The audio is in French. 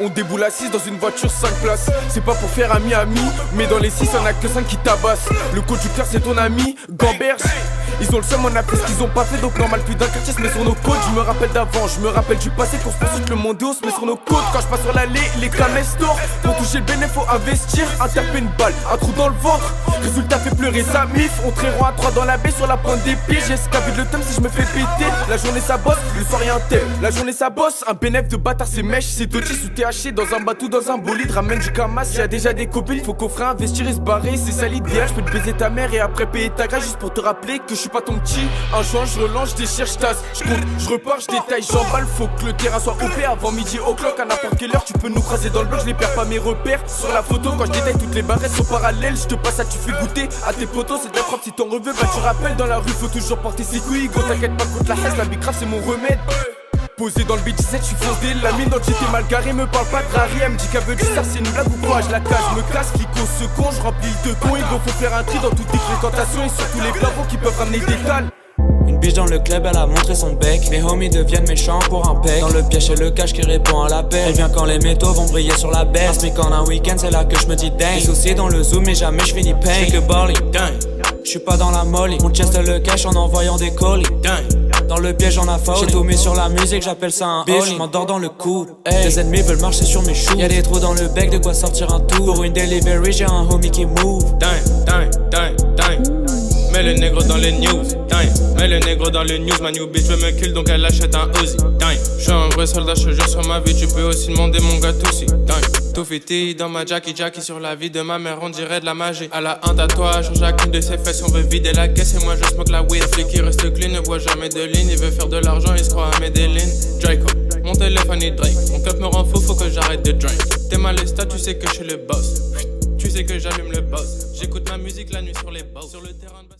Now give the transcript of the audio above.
On déboule à 6 dans une voiture 5 places. C'est pas pour faire ami-ami, mais dans les 6 y'en a que 5 qui tabassent. Le conducteur c'est ton ami, Gamberge. Ils ont le seum, on a fait ce qu'ils ont pas fait, donc normal plus d'un quartier se met sur nos côtes. Je me rappelle d'avant, je me rappelle du passé, course poursuite le monde on se met sur nos côtes. Quand je passe sur l'allée, les camestors. Pour toucher le bénéfice faut investir, interper une balle, un trou dans le ventre. Résultat fait pleurer sa mif, on traînera à 3 dans la baie sur la pointe des pieds. J'ai escavé le thème si je me fais péter. La journée ça bosse, le soir y'a un thème. La journée ça bosse, un bénéf de bâtard c'est mèche. C'est Doty sous THC dans un bateau, dans un bolide. Ramène du camas, y'a déjà des copines. Faut coffrer, investir et se barrer, c'est ça l'idéal. Je peux te baiser ta mère et après payer ta grâce. Juste pour te rappeler que je suis pas ton petit. Un joint, je relance, je déchire, je tasse. Je compte, je repars, je détaille, j'emballe. Faut que le terrain soit OP avant midi au clock. À n'importe quelle heure, tu peux nous croiser dans le bloc. Je les perds pas mes repères. Sur la photo, quand je détaille toutes les barrettes sont parallèles. Je te passe ça, tu fais goûter à tes potos. C'est de la propre si t'en reveux. Bah, tu rappelles dans la rue, faut toujours porter ses couilles. Go, t'inquiète pas contre la haine, la bicrave, c'est mon remède. Posé dans le B17, je suis foncé, la mine donc j'étais mal garé, me parle pas de rari, elle me dit qu'elle veut du ça, c'est une blague ou quoi, je la cache, me casse, Kiko se con, je remplis de con, il faut faire un tri dans toutes les fréquentations et surtout les blavons qui peuvent ramener des cales. Une biche dans le club, elle a montré son bec. Mes homies deviennent méchants pour un pec. Dans le piège, c'est le cash qui répond à l'appel. Elle vient quand les métaux vont briller sur la baisse. Mais quand un week-end, c'est là que je me dis dang. Les soucis dans le zoom, mais jamais je finis pain. J'fais que Barley, dang. J'suis pas dans la molly. On chest le cash en envoyant des colis, dang. Dans le piège, on a folie. J'ai tout mis sur la musique, j'appelle ça un bitch. J'm'endors dans le coude. Hey. Les ennemis veulent marcher sur mes choux. Y'a des trous dans le bec, de quoi sortir un tour. Pour une delivery, j'ai un homie qui move. Dang, dang, dang, dang. Mets le négro dans les news, dang. Mets le négro dans les news, ma new bitch veut me kill donc elle achète un Uzi, dang. J'suis un vrai soldat, je te jure sur ma vie, tu peux aussi demander mon gars aussi, dang. Tout fiti dans ma Jackie sur la vie de ma mère, on dirait de la magie. Elle a un tatouage sur chacune de ses fesses, on veut vider la caisse et moi je smoke la weed. Flic qui reste clean, ne boit jamais de ligne, il veut faire de l'argent, il se croit à Medellin. Draco, mon téléphone est Drake, mon cup me rend fou, faut que j'arrête de drink. T'es mal état, tu sais que je suis le boss, tu sais que j'allume le boss. J'écoute ma musique la nuit sur les boss, sur le terrain de